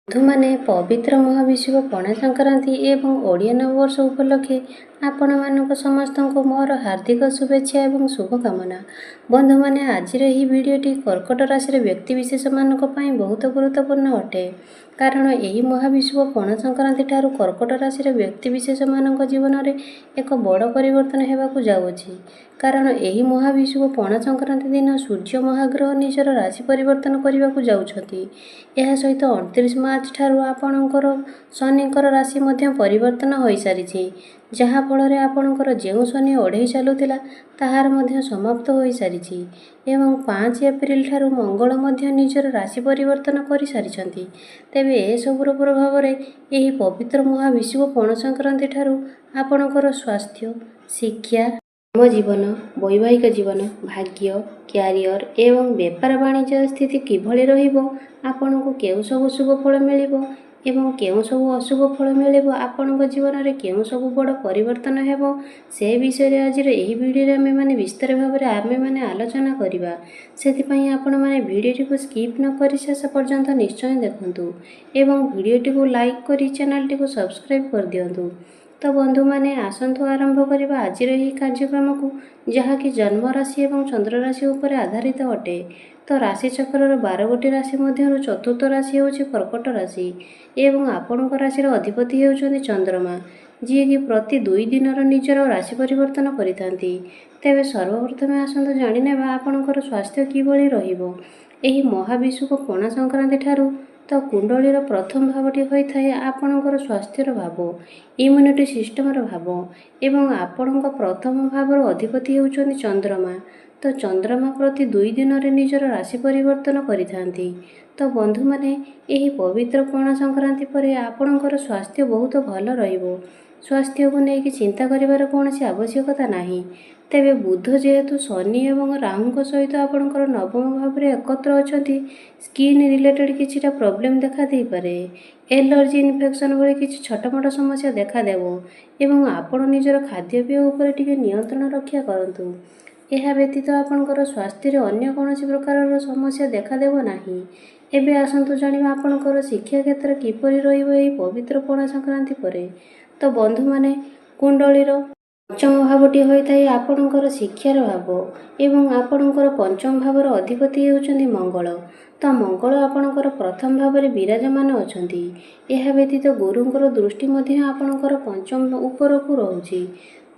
ବନ୍ଧୁମାନେ ପବିତ୍ର ମହାବିଷୁବ ପଣା ସଂକ୍ରାନ୍ତି ଏବଂ ଓଡ଼ିଆ ନବବର୍ଷ ଉପଲକ୍ଷେ ଆପଣମାନଙ୍କୁ ସମସ୍ତଙ୍କୁ ମୋର ହାର୍ଦ୍ଦିକ ଶୁଭେଚ୍ଛା ଏବଂ ଶୁଭକାମନା। ବନ୍ଧୁମାନେ, ଆଜିର ଏହି ଭିଡ଼ିଓଟି କର୍କଟ ରାଶିର ବ୍ୟକ୍ତିବିଶେଷମାନଙ୍କ ପାଇଁ ବହୁତ ଗୁରୁତ୍ୱପୂର୍ଣ୍ଣ ଅଟେ। କାରଣ ଏହି ମହାବିଷୁବ ପଣା ସଂକ୍ରାନ୍ତି ଠାରୁ କର୍କଟ ରାଶିର ବ୍ୟକ୍ତିବିଶେଷମାନଙ୍କ ଜୀବନରେ ଏକ ବଡ଼ ପରିବର୍ତ୍ତନ ହେବାକୁ ଯାଉଅଛି। କାରଣ ଏହି ମହାବିଷୁବ ପଣା ସଂକ୍ରାନ୍ତି ଦିନ ସୂର୍ଯ୍ୟ ମହାଗ୍ରହ ନିଜର ରାଶି ପରିବର୍ତ୍ତନ କରିବାକୁ ଯାଉଛନ୍ତି। ଏହା ସହିତ 29 ମାର୍ଚ୍ଚ ଠାରୁ ଆପଣଙ୍କର ଶନିଙ୍କର ରାଶି ମଧ୍ୟ ପରିବର୍ତ୍ତନ ହୋଇସାରିଛି, ଯାହାଫଳରେ ଆପଣଙ୍କର ଯେଉଁ ଶନି ଅଢ଼େଇ ଚାଲୁଥିଲା ତାହାର ମଧ୍ୟ ସମାପ୍ତ ହୋଇସାରିଛି ଏବଂ 5 ଏପ୍ରିଲ ଠାରୁ ମଙ୍ଗଳ ମଧ୍ୟ ନିଜର ରାଶି ପରିବର୍ତ୍ତନ କରିସାରିଛନ୍ତି। ତେବେ ଏସବୁର ପ୍ରଭାବରେ ଏହି ପବିତ୍ର ମହାବିଷୁବ ପଣା ସଂକ୍ରାନ୍ତି ଠାରୁ ଆପଣଙ୍କର ସ୍ୱାସ୍ଥ୍ୟ, ଶିକ୍ଷା, ପ୍ରେମ ଜୀବନ, ବୈବାହିକ ଜୀବନ, ଭାଗ୍ୟ, କ୍ୟାରିୟର ଏବଂ ବେପାର ବାଣିଜ୍ୟ ସ୍ଥିତି କିଭଳି ରହିବ, ଆପଣଙ୍କୁ କେଉଁ ସବୁ ଶୁଭ ଫଳ ମିଳିବ ଏବଂ କେଉଁ ସବୁ ଅଶୁଭ ଫଳ ମିଳିବ, ଆପଣଙ୍କ ଜୀବନରେ କେଉଁ ସବୁ ବଡ଼ ପରିବର୍ତ୍ତନ ହେବ, ସେ ବିଷୟରେ ଆଜିର ଏହି ଭିଡ଼ିଓରେ ଆମେମାନେ ବିସ୍ତାର ଭାବରେ ଆଲୋଚନା କରିବା। ସେଥିପାଇଁ ଆପଣମାନେ ଭିଡ଼ିଓଟିକୁ ସ୍କିପ୍ ନ କରି ଶେଷ ପର୍ଯ୍ୟନ୍ତ ନିଶ୍ଚୟ ଦେଖନ୍ତୁ ଏବଂ ଭିଡ଼ିଓଟିକୁ ଲାଇକ୍ କରି ଚ୍ୟାନେଲଟିକୁ ସବସ୍କ୍ରାଇବ୍ କରିଦିଅନ୍ତୁ। ତ ବନ୍ଧୁମାନେ, ଆସନ୍ତୁ ଆରମ୍ଭ କରିବା ଆଜିର ଏହି କାର୍ଯ୍ୟକ୍ରମକୁ, ଯାହାକି ଜନ୍ମ ରାଶି ଏବଂ ଚନ୍ଦ୍ର ରାଶି ଉପରେ ଆଧାରିତ ଅଟେ। ତ ରାଶିଚକ୍ରର 12ଗୋଟି ରାଶି ମଧ୍ୟରୁ ଚତୁର୍ଥ ରାଶି ହେଉଛି କର୍କଟ ରାଶି ଏବଂ ଆପଣଙ୍କ ରାଶିର ଅଧିପତି ହେଉଛନ୍ତି ଚନ୍ଦ୍ରମା, ଯିଏକି ପ୍ରତି 2 ଦିନର ନିଜର ରାଶି ପରିବର୍ତ୍ତନ କରିଥାନ୍ତି। ତେବେ ସର୍ବପ୍ରଥମେ ଆସନ୍ତୁ ଜାଣିନେବା ଆପଣଙ୍କର ସ୍ୱାସ୍ଥ୍ୟ କିଭଳି ରହିବ। ଏହି ମହାବିଷୁବ ପଣା ସଂକ୍ରାନ୍ତି ଠାରୁ ତ କୁଣ୍ଡଳୀର ପ୍ରଥମ ଭାବଟି ହୋଇଥାଏ ଆପଣଙ୍କର ସ୍ୱାସ୍ଥ୍ୟର ଭାବ, ଇମ୍ୟୁନିଟି ସିଷ୍ଟମର ଭାବ ଏବଂ ଆପଣଙ୍କ ପ୍ରଥମ ଭାବର ଅଧିପତି ହେଉଛନ୍ତି ଚନ୍ଦ୍ରମା। ତ ଚନ୍ଦ୍ରମା ପ୍ରତି 2 ଦିନରେ ନିଜର ରାଶି ପରିବର୍ତ୍ତନ କରିଥାନ୍ତି। ତ ବନ୍ଧୁମାନେ, ଏହି ପବିତ୍ର ପଣା ସଂକ୍ରାନ୍ତି ପରେ ଆପଣଙ୍କର ସ୍ୱାସ୍ଥ୍ୟ ବହୁତ ଭଲ ରହିବ। ସ୍ୱାସ୍ଥ୍ୟକୁ ନେଇକି ଚିନ୍ତା କରିବାର କୌଣସି ଆବଶ୍ୟକତା ନାହିଁ। ତେବେ ବୁଧ ଯେହେତୁ ଶନି ଏବଂ ରାହୁଙ୍କ ସହିତ ଆପଣଙ୍କର ନବମ ଭାବରେ ଏକତ୍ର ଅଛନ୍ତି, ସ୍କିନ୍ ରିଲେଟେଡ୍ କିଛିଟା ପ୍ରୋବ୍ଲେମ୍ ଦେଖା ଦେଇପାରେ। ଏଲର୍ଜି, ଇନଫେକ୍ସନ୍ ଭଳି କିଛି ଛୋଟମୋଟ ସମସ୍ୟା ଦେଖାଦେବ ଏବଂ ଆପଣ ନିଜର ଖାଦ୍ୟପେୟ ଉପରେ ଟିକେ ନିୟନ୍ତ୍ରଣ ରକ୍ଷା କରନ୍ତୁ। ଏହା ବ୍ୟତୀତ ଆପଣଙ୍କର ସ୍ୱାସ୍ଥ୍ୟରେ ଅନ୍ୟ କୌଣସି ପ୍ରକାରର ସମସ୍ୟା ଦେଖାଦେବ ନାହିଁ। ଏବେ ଆସନ୍ତୁ ଜାଣିବା ଆପଣଙ୍କର ଶିକ୍ଷା କ୍ଷେତ୍ର କିପରି ରହିବ ଏହି ପବିତ୍ର ପଣା ସଂକ୍ରାନ୍ତି ପରେ। ତ ବନ୍ଧୁମାନେ, କୁଣ୍ଡଳୀର ପଞ୍ଚମ ଭାବଟି ହୋଇଥାଏ ଆପଣଙ୍କର ଶିକ୍ଷାର ଭାବ ଏବଂ ଆପଣଙ୍କର ପଞ୍ଚମ ଭାବର ଅଧିପତି ହେଉଛନ୍ତି ମଙ୍ଗଳ। ତ ମଙ୍ଗଳ ଆପଣଙ୍କର ପ୍ରଥମ ଭାବରେ ବିରାଜମାନ ଅଛନ୍ତି। ଏହା ବ୍ୟତୀତ ଗୁରୁଙ୍କର ଦୃଷ୍ଟି ମଧ୍ୟ ଆପଣଙ୍କର ପଞ୍ଚମ ଉପରକୁ ରହୁଛି।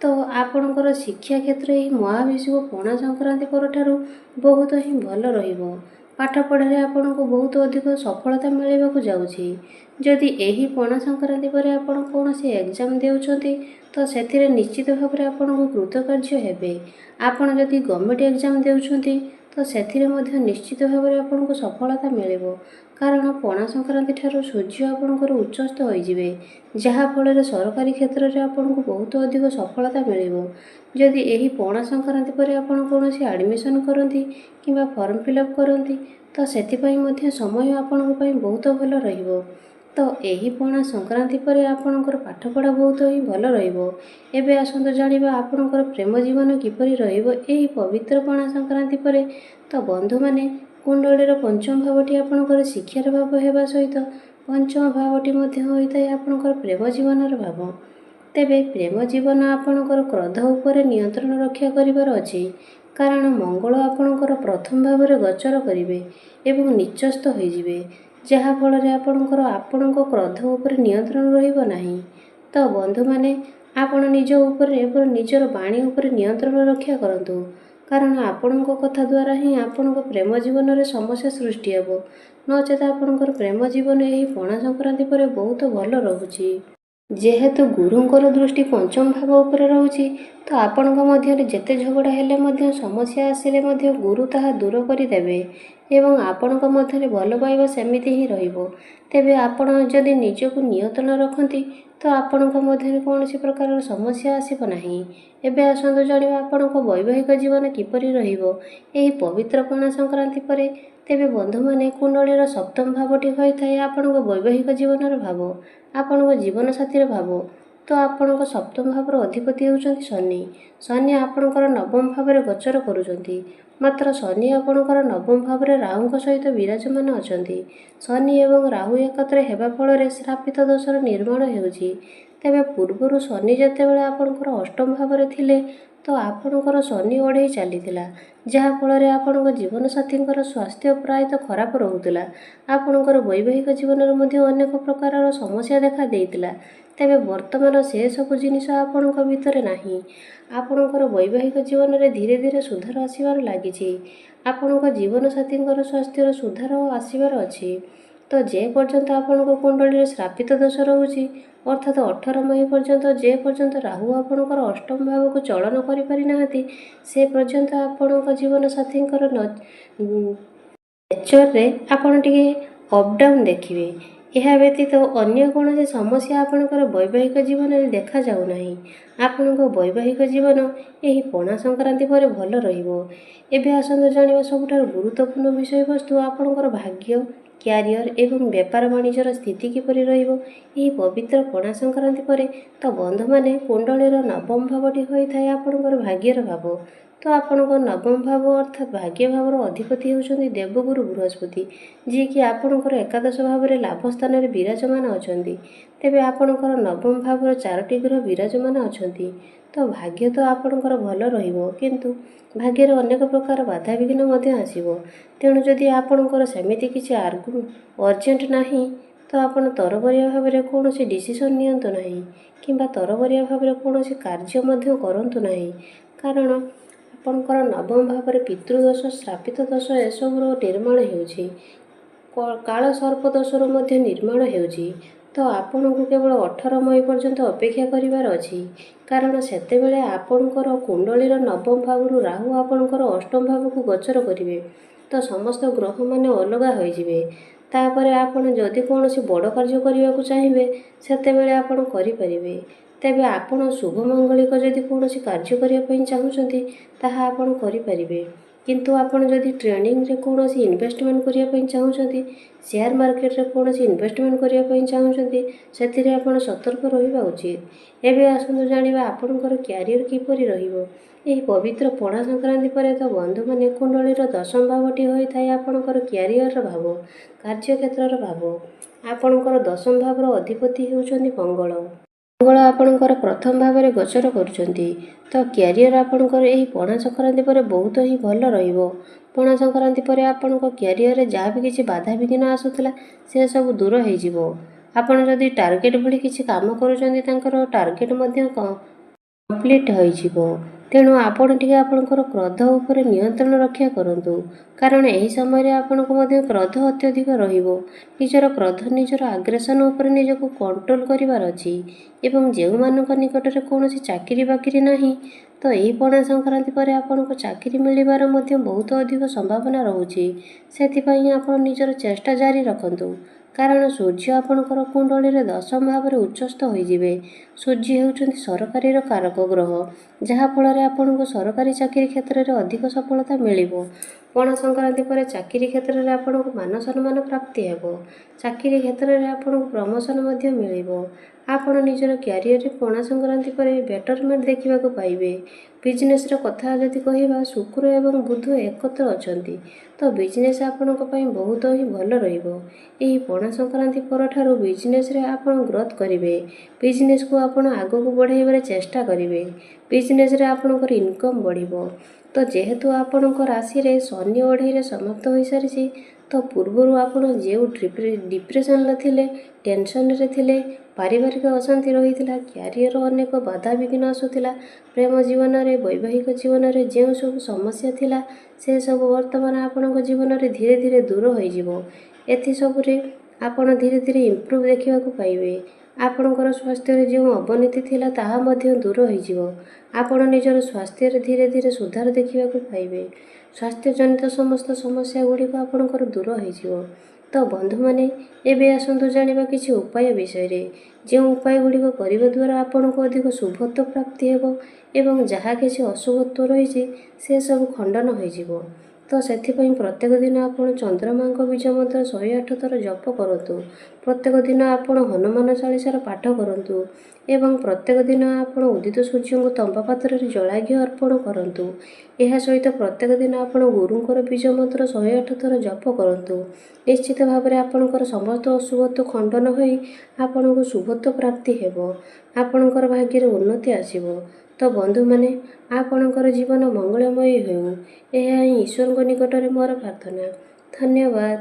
ତ ଆପଣଙ୍କର ଶିକ୍ଷା କ୍ଷେତ୍ର ଏହି ମହାବିଷୁବ ପଣା ସଂକ୍ରାନ୍ତି ପରଠାରୁ ବହୁତ ହିଁ ଭଲ ରହିବ। ପାଠପଢ଼ାରେ ଆପଣଙ୍କୁ ବହୁତ ଅଧିକ ସଫଳତା ମିଳିବାକୁ ଯାଉଛି। ଯଦି ଏହି ପଣା ସଂକ୍ରାନ୍ତି ପରେ ଆପଣ କୌଣସି ଏକ୍ଜାମ୍ ଦେଉଛନ୍ତି, ତ ସେଥିରେ ନିଶ୍ଚିତ ଭାବରେ ଆପଣଙ୍କୁ କୃତକାର୍ଯ୍ୟ ହେବେ। ଆପଣ ଯଦି ଗଭର୍ଣ୍ଣମେଣ୍ଟ ଏକ୍ଜାମ୍ ଦେଉଛନ୍ତି, ତ ସେଥିରେ ମଧ୍ୟ ନିଶ୍ଚିତ ଭାବରେ ଆପଣଙ୍କୁ ସଫଳତା ମିଳିବ। କାରଣ ପଣା ସଂକ୍ରାନ୍ତି ଠାରୁ ସୂର୍ଯ୍ୟ ଆପଣଙ୍କର ଉଚ୍ଚସ୍ଥ ହୋଇଯିବେ, ଯାହାଫଳରେ ସରକାରୀ କ୍ଷେତ୍ରରେ ଆପଣଙ୍କୁ ବହୁତ ଅଧିକ ସଫଳତା ମିଳିବ। ଯଦି ଏହି ପଣା ସଂକ୍ରାନ୍ତି ପରେ ଆପଣ କୌଣସି ଆଡ଼ମିସନ୍ କରନ୍ତି କିମ୍ବା ଫର୍ମ ଫିଲ୍ଅପ୍ କରନ୍ତି, ତ ସେଥିପାଇଁ ମଧ୍ୟ ସମୟ ଆପଣଙ୍କ ପାଇଁ ବହୁତ ଭଲ ରହିବ। ତ ଏହି ପଣା ସଂକ୍ରାନ୍ତି ପରେ ଆପଣଙ୍କର ପାଠପଢ଼ା ବହୁତ ହିଁ ଭଲ ରହିବ। ଏବେ ଆସନ୍ତୁ ଜାଣିବା ଆପଣଙ୍କର ପ୍ରେମ ଜୀବନ କିପରି ରହିବ ଏହି ପବିତ୍ର ପଣା ସଂକ୍ରାନ୍ତି ପରେ। ତ ବନ୍ଧୁମାନେ, କୁଣ୍ଡଳୀର ପଞ୍ଚମ ଭାବଟି ଆପଣଙ୍କର ଶିକ୍ଷାର ଭାବ ହେବା ସହିତ ପଞ୍ଚମ ଭାବଟି ମଧ୍ୟ ହୋଇଥାଏ ଆପଣଙ୍କର ପ୍ରେମ ଜୀବନର ଭାବ। ତେବେ ପ୍ରେମ ଜୀବନ ଆପଣଙ୍କର କ୍ରୋଧ ଉପରେ ନିୟନ୍ତ୍ରଣ ରକ୍ଷା କରିବାର ଅଛି। କାରଣ ମଙ୍ଗଳ ଆପଣଙ୍କର ପ୍ରଥମ ଭାବରେ ଗୋଚର କରିବେ ଏବଂ ନିଚସ୍ତ ହୋଇଯିବେ, ଯାହାଫଳରେ ଆପଣଙ୍କ କ୍ରୋଧ ଉପରେ ନିୟନ୍ତ୍ରଣ ରହିବ ନାହିଁ। ତ ବନ୍ଧୁମାନେ, ଆପଣ ନିଜର ବାଣୀ ଉପରେ ନିୟନ୍ତ୍ରଣ ରକ୍ଷା କରନ୍ତୁ। କାରଣ ଆପଣଙ୍କ କଥା ଦ୍ୱାରା ହିଁ ଆପଣଙ୍କ ପ୍ରେମ ଜୀବନରେ ସମସ୍ୟା ସୃଷ୍ଟି ହେବ। ନଚେତ ଆପଣଙ୍କର ପ୍ରେମ ଜୀବନ ଏହି ପଣା ସଂକ୍ରାନ୍ତି ପରେ ବହୁତ ଭଲ ରହୁଛି। ଯେହେତୁ ଗୁରୁଙ୍କର ଦୃଷ୍ଟି ପଞ୍ଚମ ଭାବ ଉପରେ ରହୁଛି, ତ ଆପଣଙ୍କ ମଧ୍ୟରେ ଯେତେ ଝଗଡ଼ା ହେଲେ ମଧ୍ୟ, ସମସ୍ୟା ଆସିଲେ ମଧ୍ୟ ଗୁରୁ ତାହା ଦୂର କରିଦେବେ ଏବଂ ଆପଣଙ୍କ ମଧ୍ୟରେ ଭଲ ପାଇବା ସେମିତି ହିଁ ରହିବ। ତେବେ ଆପଣ ଯଦି ନିଜକୁ ନିୟନ୍ତ୍ରଣ ରଖନ୍ତି, ତ ଆପଣଙ୍କ ମଧ୍ୟରେ କୌଣସି ପ୍ରକାରର ସମସ୍ୟା ଆସିବ ନାହିଁ। ଏବେ ଆସନ୍ତୁ ଜାଣିବା ଆପଣଙ୍କ ବୈବାହିକ ଜୀବନ କିପରି ରହିବ ଏହି ପବିତ୍ର ପଣା ସଂକ୍ରାନ୍ତି ପରେ। ତେବେ ବନ୍ଧୁମାନେ, କୁଣ୍ଡଳୀର ସପ୍ତମ ଭାବଟି ହୋଇଥାଏ ଆପଣଙ୍କ ବୈବାହିକ ଜୀବନର ଭାବ, ଆପଣଙ୍କ ଜୀବନସାଥୀର ଭାବ। ତ ଆପଣଙ୍କ ସପ୍ତମ ଭାବର ଅଧିପତି ହେଉଛନ୍ତି ଶନି। ଶନି ଆପଣଙ୍କର ନବମ ଭାବରେ ଗୋଚର କରୁଛନ୍ତି। ମାତ୍ର ଶନି ଆପଣଙ୍କର ନବମ ଭାବରେ ରାହୁଙ୍କ ସହିତ ବିରାଜମାନ ଅଛନ୍ତି। ଶନି ଏବଂ ରାହୁ ଏକତ୍ର ହେବା ଫଳରେ ଶ୍ରାପିତ ଦୋଷର ନିର୍ମାଣ ହେଉଛି। ତେବେ ପୂର୍ବରୁ ଶନି ଯେତେବେଳେ ଆପଣଙ୍କର ଅଷ୍ଟମ ଭାବରେ ଥିଲେ ତ ଆପଣଙ୍କର ଶନି ଓଢ଼େଇ ଚାଲିଥିଲା, ଯାହାଫଳରେ ଆପଣଙ୍କ ଜୀବନସାଥୀଙ୍କର ସ୍ୱାସ୍ଥ୍ୟ ପ୍ରାୟତଃ ଖରାପ ରହୁଥିଲା। ଆପଣଙ୍କର ବୈବାହିକ ଜୀବନରେ ମଧ୍ୟ ଅନେକ ପ୍ରକାରର ସମସ୍ୟା ଦେଖା ଦେଇଥିଲା। ତେବେ ବର୍ତ୍ତମାନ ସେସବୁ ଜିନିଷ ଆପଣଙ୍କ ଭିତରେ ନାହିଁ। ଆପଣଙ୍କର ବୈବାହିକ ଜୀବନରେ ଧୀରେ ଧୀରେ ସୁଧାର ଆସିବାରେ ଲାଗିଛି। ଆପଣଙ୍କ ଜୀବନସାଥୀଙ୍କର ସ୍ୱାସ୍ଥ୍ୟର ସୁଧାର ଆସିବାର ଅଛି। ତ ଯେ ପର୍ଯ୍ୟନ୍ତ ଆପଣଙ୍କ କୁଣ୍ଡଳୀରେ ଶ୍ରାପିତ ଦୋଷ ରହୁଛି, ଅର୍ଥାତ୍ 18 ମଇ ପର୍ଯ୍ୟନ୍ତ ଯେ ପର୍ଯ୍ୟନ୍ତ ରାହୁ ଆପଣଙ୍କର ଅଷ୍ଟମ ଭାବକୁ ଚଳନ କରିପାରି ନାହାନ୍ତି, ସେ ପର୍ଯ୍ୟନ୍ତ ଆପଣଙ୍କ ଜୀବନସାଥୀଙ୍କର ନେଚରରେ ଆପଣ ଟିକେ ଅପ୍ ଡାଉନ୍ ଦେଖିବେ। ଏହା ବ୍ୟତୀତ ଅନ୍ୟ କୌଣସି ସମସ୍ୟା ଆପଣଙ୍କର ବୈବାହିକ ଜୀବନରେ ଦେଖାଯାଉନାହିଁ। ଆପଣଙ୍କ ବୈବାହିକ ଜୀବନ ଏହି ପଣା ସଂକ୍ରାନ୍ତି ପରେ ଭଲ ରହିବ। ଏବେ ଆସନ୍ତୁ ଜାଣିବା ସବୁଠାରୁ ଗୁରୁତ୍ୱପୂର୍ଣ୍ଣ ବିଷୟବସ୍ତୁ, ଆପଣଙ୍କର ଭାଗ୍ୟ, କ୍ୟାରିୟର ଏବଂ ବେପାର ବାଣିଜ୍ୟର ସ୍ଥିତି କିପରି ରହିବ ଏହି ପବିତ୍ର ପଣା ସଂକ୍ରାନ୍ତି ପରେ। ତ ବନ୍ଧୁମାନେ, କୁଣ୍ଡଳୀର ନବମ ଭାବଟି ହୋଇଥାଏ ଆପଣଙ୍କର ଭାଗ୍ୟର ଭାବ। ତ ଆପଣଙ୍କ ନବମ ଭାବ ଅର୍ଥାତ୍ ଭାଗ୍ୟ ଭାବର ଅଧିପତି ହେଉଛନ୍ତି ଦେବଗୁରୁ ବୃହସ୍ପତି, ଯିଏକି ଆପଣଙ୍କର ଏକାଦଶ ଭାବରେ ଲାଭ ସ୍ଥାନରେ ବିରାଜମାନ ଅଛନ୍ତି। ତେବେ ଆପଣଙ୍କର ନବମ ଭାବର 4ଟି ଗ୍ରହ ବିରାଜମାନ ଅଛନ୍ତି। ତ ଭାଗ୍ୟ ତ ଆପଣଙ୍କର ଭଲ ରହିବ, କିନ୍ତୁ ଭାଗ୍ୟରେ ଅନେକ ପ୍ରକାର ବାଧାବିଘ୍ନ ମଧ୍ୟ ଆସିବ। ତେଣୁ ଯଦି ଆପଣଙ୍କର ସେମିତି କିଛି ଅର୍ଜେଣ୍ଟ ନାହିଁ, ତ ଆପଣ ତରବରିଆ ଭାବରେ କୌଣସି ଡିସିସନ୍ ନିଅନ୍ତୁ ନାହିଁ, କିମ୍ବା ତରବରିଆ ଭାବରେ କୌଣସି କାର୍ଯ୍ୟ ମଧ୍ୟ କରନ୍ତୁ ନାହିଁ। କାରଣ ଆପଣଙ୍କର ନବମ ଭାବରେ ପିତୃଦୋଷ, ଶ୍ରାପିତ ଦୋଷ ଏସବୁର ନିର୍ମାଣ ହେଉଛି। କାଳ ସର୍ପ ଦୋଷର ମଧ୍ୟ ନିର୍ମାଣ ହେଉଛି। ତ ଆପଣଙ୍କୁ କେବଳ 18 ମଇ ପର୍ଯ୍ୟନ୍ତ ଅପେକ୍ଷା କରିବାର ଅଛି। କାରଣ ସେତେବେଳେ ଆପଣଙ୍କର କୁଣ୍ଡଳୀର ନବମ ଭାବରୁ ରାହୁ ଆପଣଙ୍କର ଅଷ୍ଟମ ଭାବକୁ ଗୋଚର କରିବେ। ତ ସମସ୍ତ ଗ୍ରହମାନେ ଅଲଗା ହୋଇଯିବେ। ତାପରେ ଆପଣ ଯଦି କୌଣସି ବଡ଼ କାର୍ଯ୍ୟ କରିବାକୁ ଚାହିଁବେ, ସେତେବେଳେ ଆପଣ କରିପାରିବେ। ତେବେ ଆପଣ ଶୁଭ ମଙ୍ଗଳିକ ଯଦି କୌଣସି କାର୍ଯ୍ୟ କରିବା ପାଇଁ ଚାହୁଁଛନ୍ତି, ତାହା ଆପଣ କରିପାରିବେ। କିନ୍ତୁ ଆପଣ ଯଦି ଟ୍ରେଡିଂରେ କୌଣସି ଇନଭେଷ୍ଟମେଣ୍ଟ କରିବା ପାଇଁ ଚାହୁଁଛନ୍ତି, ସେୟାର ମାର୍କେଟରେ କୌଣସି ଇନଭେଷ୍ଟମେଣ୍ଟ କରିବା ପାଇଁ ଚାହୁଁଛନ୍ତି, ସେଥିରେ ଆପଣ ସତର୍କ ରହିବା ଉଚିତ। ଏବେ ଆସନ୍ତୁ ଜାଣିବା ଆପଣଙ୍କର କ୍ୟାରିୟର କିପରି ରହିବ ଏହି ପବିତ୍ର ପଣା ସଂକ୍ରାନ୍ତି ପରେ। ତ ବନ୍ଧୁମାନେ, କୁଣ୍ଡଳୀର ଦଶମ ଭାବଟି ହୋଇଥାଏ ଆପଣଙ୍କର କ୍ୟାରିୟରର ଭାବ, କାର୍ଯ୍ୟକ୍ଷେତ୍ରର ଭାବ। ଆପଣଙ୍କର ଦଶମ ଭାବର ଅଧିପତି ହେଉଛନ୍ତି ମଙ୍ଗଳ। ମଙ୍ଗଳ ଆପଣଙ୍କର ପ୍ରଥମ ଭାବରେ ଗୋଚର କରୁଛନ୍ତି। ତ କ୍ୟାରିୟର ଆପଣଙ୍କର ଏହି ପଣା ସଂକ୍ରାନ୍ତି ପରେ ବହୁତ ହିଁ ଭଲ ରହିବ। ପଣା ସଂକ୍ରାନ୍ତି ପରେ ଆପଣଙ୍କ କ୍ୟାରିୟରରେ ଯାହା ବି କିଛି ବାଧାବିଘ୍ନ ଆସୁଥିଲା, ସେସବୁ ଦୂର ହୋଇଯିବ। ଆପଣ ଯଦି ଟାର୍ଗେଟ୍ ଭଳି କିଛି କାମ କରୁଛନ୍ତି, ତାଙ୍କର ଟାର୍ଗେଟ୍ ମଧ୍ୟ କମ୍ପ୍ଲିଟ୍ ହୋଇଯିବ। ତେଣୁ ଆପଣ ଟିକେ ଆପଣଙ୍କର କ୍ରୋଧ ଉପରେ ନିୟନ୍ତ୍ରଣ ରକ୍ଷା କରନ୍ତୁ, କାରଣ ଏହି ସମୟରେ ଆପଣଙ୍କୁ ମଧ୍ୟ କ୍ରୋଧ ଅତ୍ୟଧିକ ରହିବ। ନିଜର କ୍ରୋଧ, ନିଜର ଆଗ୍ରେସନ୍ ଉପରେ ନିଜକୁ କଣ୍ଟ୍ରୋଲ କରିବାର ଅଛି। ଏବଂ ଯେଉଁମାନଙ୍କ ନିକଟରେ କୌଣସି ଚାକିରି ବାକିରି ନାହିଁ, ତ ଏହି ପଣା ସଂକ୍ରାନ୍ତି ପରେ ଆପଣଙ୍କୁ ଚାକିରି ମିଳିବାର ମଧ୍ୟ ବହୁତ ଅଧିକ ସମ୍ଭାବନା ରହୁଛି। ସେଥିପାଇଁ ଆପଣ ନିଜର ଚେଷ୍ଟା ଜାରି ରଖନ୍ତୁ, କାରଣ ସୂର୍ଯ୍ୟ ଆପଣଙ୍କର କୁଣ୍ଡଳୀରେ ଦଶମ ଭାବରେ ଉଚ୍ଚସ୍ଥ ହୋଇଯିବେ। ସୂର୍ଯ୍ୟ ହେଉଛନ୍ତି ସରକାରୀର କାରକ ଗ୍ରହ, ଯାହାଫଳରେ ଆପଣଙ୍କୁ ସରକାରୀ ଚାକିରି କ୍ଷେତ୍ରରେ ଅଧିକ ସଫଳତା ମିଳିବ। ପଣା ସଂକ୍ରାନ୍ତି ପରେ ଚାକିରି କ୍ଷେତ୍ରରେ ଆପଣଙ୍କୁ ମାନ ସମ୍ମାନ ପ୍ରାପ୍ତି ହେବ। ଚାକିରି କ୍ଷେତ୍ରରେ ଆପଣଙ୍କୁ ପ୍ରମୋସନ୍ ମଧ୍ୟ ମିଳିବ। ଆପଣ ନିଜର କ୍ୟାରିୟରରେ ପଣା ସଂକ୍ରାନ୍ତି ପରେ ବେଟରମେଣ୍ଟ ଦେଖିବାକୁ ପାଇବେ। ବିଜନେସ୍ର କଥା ଯଦି କହିବା, ଶୁକ୍ର ଏବଂ ବୁଧ ଏକତ୍ର ଅଛନ୍ତି। ତ ବିଜନେସ୍ ଆପଣଙ୍କ ପାଇଁ ବହୁତ ହିଁ ଭଲ ରହିବ। ଏହି ପଣା ସଂକ୍ରାନ୍ତି ପରଠାରୁ ବିଜନେସ୍ରେ ଆପଣ ଗ୍ରୋଥ୍ କରିବେ। ବିଜନେସ୍କୁ ଆପଣ ଆଗକୁ ବଢ଼ାଇବାରେ ଚେଷ୍ଟା କରିବେ। ବିଜନେସ୍ରେ ଆପଣଙ୍କର ଇନକମ୍ ବଢ଼ିବ। ତ ଯେହେତୁ ଆପଣଙ୍କ ରାଶିରେ ଶନି ଓଢ଼େଇରେ ସମାପ୍ତ ହୋଇସାରିଛି, ତ ପୂର୍ବରୁ ଆପଣ ଯେଉଁ ଡିପ୍ରେସନ୍ରେ ଥିଲେ, ଟେନସନ୍ରେ ଥିଲେ, ପାରିବାରିକ ଅଶାନ୍ତି ରହିଥିଲା, କ୍ୟାରିୟର ଅନେକ ବାଧାବିଘ୍ନ ଆସୁଥିଲା, ପ୍ରେମ ଜୀବନରେ, ବୈବାହିକ ଜୀବନରେ ଯେଉଁ ସବୁ ସମସ୍ୟା ଥିଲା, ସେସବୁ ବର୍ତ୍ତମାନ ଆପଣଙ୍କ ଜୀବନରେ ଧୀରେ ଧୀରେ ଦୂର ହୋଇଯିବ। ଏଥିସବୁରେ ଆପଣ ଧୀରେ ଧୀରେ ଇମ୍ପ୍ରୁଭ୍ ଦେଖିବାକୁ ପାଇବେ। ଆପଣଙ୍କର ସ୍ୱାସ୍ଥ୍ୟରେ ଯେଉଁ ଅବନତି ଥିଲା, ତାହା ମଧ୍ୟ ଦୂର ହୋଇଯିବ। ଆପଣ ନିଜର ସ୍ୱାସ୍ଥ୍ୟରେ ଧୀରେ ଧୀରେ ସୁଧାର ଦେଖିବାକୁ ପାଇବେ। ସ୍ୱାସ୍ଥ୍ୟଜନିତ ସମସ୍ତ ସମସ୍ୟା ଗୁଡ଼ିକ ଆପଣଙ୍କର ଦୂର ହୋଇଯିବ। ତ ବନ୍ଧୁମାନେ, ଏବେ ଆସନ୍ତୁ ଜାଣିବା କିଛି ଉପାୟ ବିଷୟରେ, ଯେଉଁ ଉପାୟ ଗୁଡ଼ିକ କରିବା ଦ୍ୱାରା ଆପଣଙ୍କୁ ଅଧିକ ଶୁଭତ୍ୱ ପ୍ରାପ୍ତି ହେବ ଏବଂ ଯାହା କିଛି ଅଶୁଭତ୍ୱ ରହିଛି, ସେସବୁ ଖଣ୍ଡନ ହୋଇଯିବ। ତ ତ ସେଥିପାଇଁ ପ୍ରତ୍ୟେକ ଦିନ ଆପଣ ଚନ୍ଦ୍ରମାଙ୍କ ବୀଜ ମନ୍ତ୍ର 108 ଥର ଜପ କରନ୍ତୁ। ପ୍ରତ୍ୟେକ ଦିନ ଆପଣ ହନୁମାନ ଚାଳିଶାର ପାଠ କରନ୍ତୁ ଏବଂ ପ୍ରତ୍ୟେକ ଦିନ ଆପଣ ଉଦିତ ସୂର୍ଯ୍ୟଙ୍କୁ ତମ୍ବା ପାତ୍ରରେ ଜଳାଘିଅ ଅର୍ପଣ କରନ୍ତୁ। ଏହା ସହିତ ପ୍ରତ୍ୟେକ ଦିନ ଆପଣ ଗୁରୁଙ୍କର ବୀଜ ମନ୍ତ୍ର 108 ଥର ଜପ କରନ୍ତୁ। ନିଶ୍ଚିତ ଭାବରେ ଆପଣଙ୍କର ସମସ୍ତ ଅଶୁଭତ୍ୱ ଖଣ୍ଡନ ହୋଇ ଆପଣଙ୍କୁ ଶୁଭତ୍ୱ ପ୍ରାପ୍ତି ହେବ। ଆପଣଙ୍କର ଭାଗ୍ୟରେ ଉନ୍ନତି ଆସିବ। ତ ବନ୍ଧୁମାନେ, ଆପଣଙ୍କର ଜୀବନ ମଙ୍ଗଳମୟ ହେଉ, ଏହା ହିଁ ଈଶ୍ୱରଙ୍କ ନିକଟରେ ମୋର ପ୍ରାର୍ଥନା। ଧନ୍ୟବାଦ।